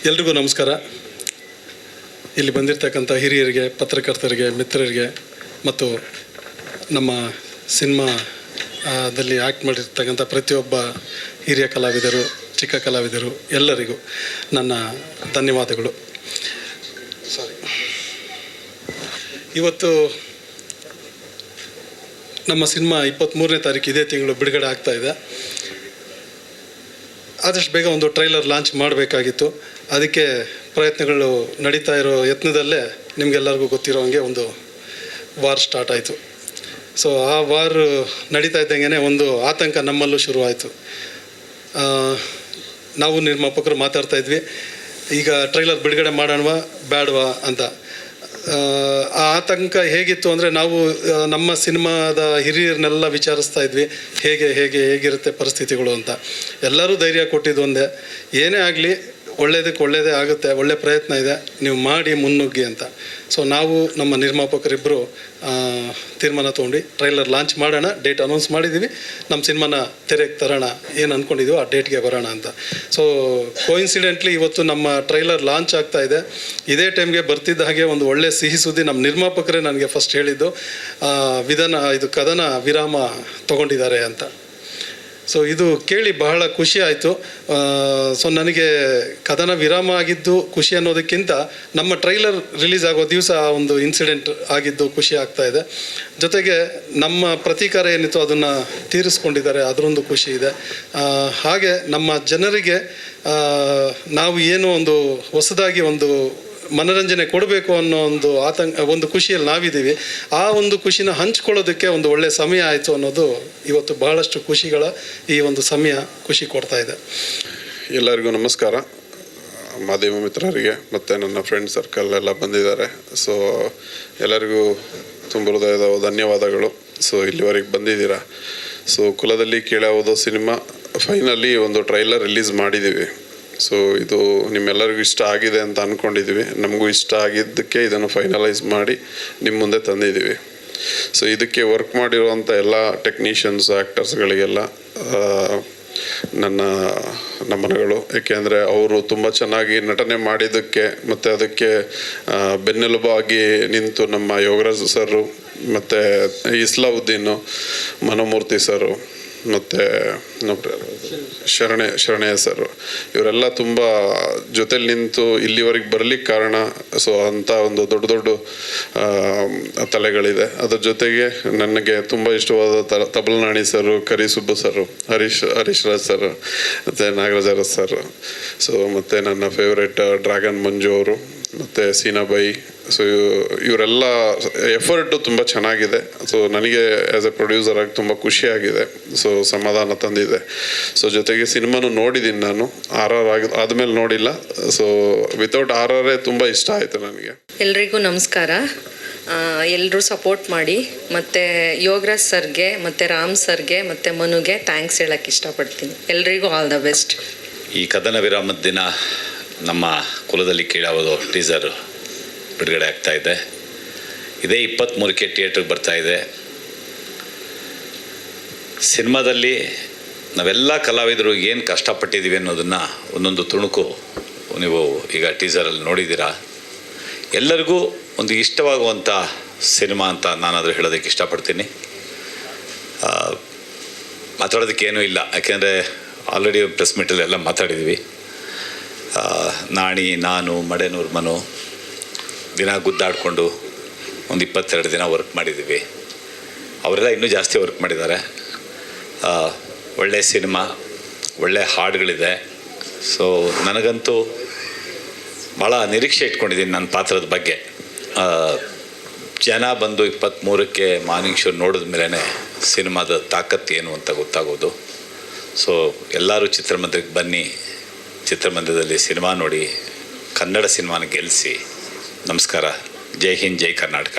ಎಲ್ರಿಗೂ ನಮಸ್ಕಾರ. ಇಲ್ಲಿ ಬಂದಿರತಕ್ಕಂಥ ಹಿರಿಯರಿಗೆ, ಪತ್ರಕರ್ತರಿಗೆ, ಮಿತ್ರರಿಗೆ ಮತ್ತು ನಮ್ಮ ಸಿನಿಮಾದಲ್ಲಿ ಆ್ಯಕ್ಟ್ ಮಾಡಿರ್ತಕ್ಕಂಥ ಪ್ರತಿಯೊಬ್ಬ ಹಿರಿಯ ಕಲಾವಿದರು, ಚಿಕ್ಕ ಕಲಾವಿದರು ಎಲ್ಲರಿಗೂ ನನ್ನ ಧನ್ಯವಾದಗಳು. ಇವತ್ತು ನಮ್ಮ ಸಿನಿಮಾ 23ನೇ ತಾರೀಕು ಇದೇ ತಿಂಗಳು ಬಿಡುಗಡೆ ಆಗ್ತಾಯಿದೆ. ಆದಷ್ಟು ಬೇಗ ಒಂದು ಟ್ರೈಲರ್ ಲಾಂಚ್ ಮಾಡಬೇಕಾಗಿತ್ತು. ಅದಕ್ಕೆ ಪ್ರಯತ್ನಗಳು ನಡೀತಾ ಇರೋ ಯತ್ನದಲ್ಲೇ ನಿಮಗೆಲ್ಲರಿಗೂ ಗೊತ್ತಿರೋ ಹಾಗೆ ಒಂದು ವಾರ್ ಸ್ಟಾರ್ಟ್ ಆಯಿತು. ಸೊ ಆ ವಾರ್ ನಡೀತಾ ಇದ್ದಂಗೆ ಒಂದು ಆತಂಕ ನಮ್ಮಲ್ಲೂ ಶುರುವಾಯಿತು. ನಾವು ನಿರ್ಮಾಪಕರು ಮಾತಾಡ್ತಾ ಇದ್ವಿ, ಈಗ ಟ್ರೈಲರ್ ಬಿಡುಗಡೆ ಮಾಡೋಣವಾ ಬೇಡವಾ ಅಂತ. ಆ ಆತಂಕ ಹೇಗಿತ್ತು ಅಂದರೆ, ನಾವು ನಮ್ಮ ಸಿನಿಮಾದ ಹಿರಿಯರನ್ನೆಲ್ಲ ವಿಚಾರಿಸ್ತಾ ಇದ್ವಿ, ಹೇಗಿರುತ್ತೆ ಪರಿಸ್ಥಿತಿಗಳು ಅಂತ. ಎಲ್ಲರೂ ಧೈರ್ಯ ಕೊಟ್ಟಿದ್ದು ಒಂದೇ, ಏನೇ ಆಗಲಿ ಒಳ್ಳೆಯದಕ್ಕೆ ಒಳ್ಳೆಯದೇ ಆಗುತ್ತೆ, ಒಳ್ಳೆಯ ಪ್ರಯತ್ನ ಇದೆ, ನೀವು ಮಾಡಿ ಮುನ್ನುಗ್ಗಿ ಅಂತ. ಸೊ ನಾವು ನಮ್ಮ ನಿರ್ಮಾಪಕರಿಬ್ಬರು ತೀರ್ಮಾನ ತೊಗೊಂಡು ಟ್ರೈಲರ್ ಲಾಂಚ್ ಮಾಡೋಣ, ಡೇಟ್ ಅನೌನ್ಸ್ ಮಾಡಿದ್ದೀವಿ, ನಮ್ಮ ಸಿನಿಮಾನ ತೆರೆಗೆ ತರೋಣ, ಏನು ಅಂದ್ಕೊಂಡಿದ್ದೀವೋ ಆ ಡೇಟ್ಗೆ ಬರೋಣ ಅಂತ. ಸೊ ಕೋಇನ್ಸಿಡೆಂಟ್ಲಿ ಇವತ್ತು ನಮ್ಮ ಟ್ರೈಲರ್ ಲಾಂಚ್ ಆಗ್ತಾ ಇದೆ. ಇದೇ ಟೈಮ್ಗೆ ಬರ್ತಿದ್ದ ಹಾಗೆ ಒಂದು ಒಳ್ಳೆಯ ಸಿಹಿ ಸುದ್ದಿ ನಮ್ಮ ನಿರ್ಮಾಪಕರೇ ನನಗೆ ಫಸ್ಟ್ ಹೇಳಿದ್ದು, ಕದನ ವಿರಾಮ ತೊಗೊಂಡಿದ್ದಾರೆ ಅಂತ. ಸೊ ಇದು ಕೇಳಿ ಬಹಳ ಖುಷಿ ಆಯಿತು. ಸೊ ನನಗೆ ಕದನ ವಿರಾಮ ಆಗಿದ್ದು ಖುಷಿ ಅನ್ನೋದಕ್ಕಿಂತ ನಮ್ಮ ಟ್ರೈಲರ್ ರಿಲೀಸ್ ಆಗೋ ದಿವಸ ಒಂದು ಇನ್ಸಿಡೆಂಟ್ ಆಗಿದ್ದು ಖುಷಿ ಆಗ್ತಾ ಇದೆ. ಜೊತೆಗೆ ನಮ್ಮ ಪ್ರತೀಕಾರ ಏನಿತ್ತು ಅದನ್ನು ತೀರಿಸ್ಕೊಂಡಿದ್ದಾರೆ, ಅದರೊಂದು ಖುಷಿ ಇದೆ. ಹಾಗೆ ನಮ್ಮ ಜನರಿಗೆ ನಾವು ಏನು ಒಂದು ಹೊಸದಾಗಿ ಒಂದು ಮನೋರಂಜನೆ ಕೊಡಬೇಕು ಅನ್ನೋ ಒಂದು ಖುಷಿಯಲ್ಲಿ ನಾವಿದ್ದೀವಿ. ಆ ಒಂದು ಖುಷಿನ ಹಂಚ್ಕೊಳ್ಳೋದಕ್ಕೆ ಒಂದು ಒಳ್ಳೆಯ ಸಮಯ ಆಯಿತು ಅನ್ನೋದು ಇವತ್ತು ಬಹಳಷ್ಟು ಖುಷಿಗಳ ಈ ಒಂದು ಸಮಯ ಖುಷಿ ಕೊಡ್ತಾ ಇದೆ. ಎಲ್ಲರಿಗೂ ನಮಸ್ಕಾರ. ಮಾಧ್ಯಮ ಮಿತ್ರರಿಗೆ ಮತ್ತು ನನ್ನ ಫ್ರೆಂಡ್ ಸರ್ಕಲ್ ಎಲ್ಲ ಬಂದಿದ್ದಾರೆ. ಸೊ ಎಲ್ಲರಿಗೂ ತುಂಬ ಹೃದಯದ ಧನ್ಯವಾದಗಳು. ಸೊ ಇಲ್ಲಿವರೆಗೆ ಬಂದಿದ್ದೀರಾ. ಸೊ ಕುಲದಲ್ಲಿ ಕೇಳೋದು ಸಿನಿಮಾ ಫೈನಲಿ ಒಂದು ಟ್ರೈಲರ್ ರಿಲೀಸ್ ಮಾಡಿದ್ದೀವಿ. ಸೊ ಇದು ನಿಮ್ಮೆಲ್ಲರಿಗೂ ಇಷ್ಟ ಆಗಿದೆ ಅಂತ ಅಂದ್ಕೊಂಡಿದ್ದೀವಿ. ನಮಗೂ ಇಷ್ಟ ಆಗಿದ್ದಕ್ಕೆ ಇದನ್ನು ಫೈನಲೈಸ್ ಮಾಡಿ ನಿಮ್ಮ ಮುಂದೆ ತಂದಿದ್ದೀವಿ. ಸೊ ಇದಕ್ಕೆ ವರ್ಕ್ ಮಾಡಿರುವಂಥ ಎಲ್ಲ ಟೆಕ್ನಿಷಿಯನ್ಸ್, ಆ್ಯಕ್ಟರ್ಸ್ಗಳಿಗೆಲ್ಲ ನನ್ನ ನಮನಗಳು. ಏಕೆಂದರೆ ಅವರು ತುಂಬ ಚೆನ್ನಾಗಿ ನಟನೆ ಮಾಡಿದ್ದಕ್ಕೆ ಮತ್ತು ಅದಕ್ಕೆ ಬೆನ್ನೆಲುಬಾಗಿ ನಿಂತು ನಮ್ಮ ಯೋಗರಾಜ್ ಸರು ಮತ್ತು ಇಸ್ಲಾವುದ್ದೀನು, ಮನೋಮೂರ್ತಿ ಸರು ಮತ್ತು ಶರಣಯ್ಯ ಸರ್, ಇವರೆಲ್ಲ ತುಂಬ ಜೊತೆಲಿ ನಿಂತು ಇಲ್ಲಿವರೆಗೆ ಬರಲಿಕ್ಕೆ ಕಾರಣ. ಸೊ ಅಂಥ ಒಂದು ದೊಡ್ಡ ದೊಡ್ಡ ತಲೆಗಳಿದೆ. ಅದ್ರ ಜೊತೆಗೆ ನನಗೆ ತುಂಬ ಇಷ್ಟವಾದ ತಬಲ್ನಾಣಿ ಸರು, ಕರಿಸುಬ್ಬು ಸರು, ಹರೀಶ್ ರಾಜ್ ಸರ್ ಮತ್ತು ನಾಗರಾಜ ಅರಸ್ ಸರ್. ಸೊ ಮತ್ತು ನನ್ನ ಫೇವ್ರೇಟ್ ಡ್ರ್ಯಾಗನ್ ಮಂಜು ಅವರು ಮತ್ತು ಸೀನಾಬಾಯಿ. ಸೊ ಇವರೆಲ್ಲ ಎಫರ್ಟು ತುಂಬ ಚೆನ್ನಾಗಿದೆ. ಸೊ ನನಗೆ ಆ್ಯಸ್ ಎ ಪ್ರೊಡ್ಯೂಸರ್ ಆಗಿ ತುಂಬ ಖುಷಿಯಾಗಿದೆ. ಸೊ ಸಮಾಧಾನ ತಂದಿದೆ. ಸೊ ಜೊತೆಗೆ ಸಿನಿಮಾನು ನೋಡಿದ್ದೀನಿ ನಾನು, ಆದಮೇಲೆ ನೋಡಿಲ್ಲ. ಸೊ ವಿತೌಟ್ RRೇ ತುಂಬ ಇಷ್ಟ ಆಯಿತು ನನಗೆ. ಎಲ್ರಿಗೂ ನಮಸ್ಕಾರ. ಎಲ್ಲರೂ ಸಪೋರ್ಟ್ ಮಾಡಿ, ಮತ್ತು ಯೋಗರಾಜ್ ಸರ್ಗೆ ಮತ್ತು ರಾಮ್ ಸರ್ಗೆ ಮತ್ತು ಮನುಗೆ ಥ್ಯಾಂಕ್ಸ್ ಹೇಳೋಕ್ಕೆ ಇಷ್ಟಪಡ್ತೀನಿ. ಎಲ್ರಿಗೂ ಆಲ್ ದ ಬೆಸ್ಟ್. ಈ ಕದನ ವಿರಾಮದ ದಿನ ನಮ್ಮ ಕುಲದಲ್ಲಿ ಕೇಳೋದು ಟೀಸರ್ ಬಿಡುಗಡೆ ಆಗ್ತಾಯಿದೆ. ಇದೇ 23ಕ್ಕೆ ಥಿಯೇಟ್ರಿಗೆ ಬರ್ತಾಯಿದೆ. ಸಿನಿಮಾದಲ್ಲಿ ನಾವೆಲ್ಲ ಕಲಾವಿದರು ಏನು ಕಷ್ಟಪಟ್ಟಿದ್ದೀವಿ ಅನ್ನೋದನ್ನು ಒಂದೊಂದು ತುಣುಕು ನೀವು ಈಗ ಟೀಸರಲ್ಲಿ ನೋಡಿದ್ದೀರಾ. ಎಲ್ಲರಿಗೂ ಒಂದು ಇಷ್ಟವಾಗುವಂಥ ಸಿನಿಮಾ ಅಂತ ನಾನಾದರೂ ಹೇಳೋದಕ್ಕೆ ಇಷ್ಟಪಡ್ತೀನಿ. ಮಾತಾಡೋದಕ್ಕೇನೂ ಇಲ್ಲ, ಯಾಕೆಂದರೆ ಆಲ್ರೆಡಿ ಪ್ರೆಸ್ ಮೀಟಲ್ಲೆಲ್ಲ ಮಾತಾಡಿದ್ವಿ. ನಾಣಿ, ನಾನು, ಮಡೆನೂರು ಮನು ದಿನ ಗುದ್ದಾಡಿಕೊಂಡು ಒಂದು 22 ದಿನ ವರ್ಕ್ ಮಾಡಿದ್ದೀವಿ. ಅವರೆಲ್ಲ ಇನ್ನೂ ಜಾಸ್ತಿ ವರ್ಕ್ ಮಾಡಿದ್ದಾರೆ. ಒಳ್ಳೆಯ ಸಿನಿಮಾ, ಒಳ್ಳೆಯ ಹಾಡುಗಳಿದೆ. ಸೊ ನನಗಂತೂ ಭಾಳ ನಿರೀಕ್ಷೆ ಇಟ್ಕೊಂಡಿದ್ದೀನಿ ನನ್ನ ಪಾತ್ರದ ಬಗ್ಗೆ. ಜನ ಬಂದು 23ಕ್ಕೆ ಮಾರ್ನಿಂಗ್ ಶೋ ನೋಡಿದ ಮೇಲೇ ಸಿನಿಮಾದ ತಾಕತ್ತು ಏನು ಅಂತ ಗೊತ್ತಾಗೋದು. ಸೊ ಎಲ್ಲರೂ ಚಿತ್ರಮಂದಿರಕ್ಕೆ ಬನ್ನಿ, ಚಿತ್ರಮಂದಿರದಲ್ಲಿ ಸಿನಿಮಾ ನೋಡಿ, ಕನ್ನಡ ಸಿನಿಮಾನ ಗೆಲ್ಲಿಸಿ. ನಮಸ್ಕಾರ. ಜೈ ಹಿಂದ್, ಜೈ ಕರ್ನಾಟಕ.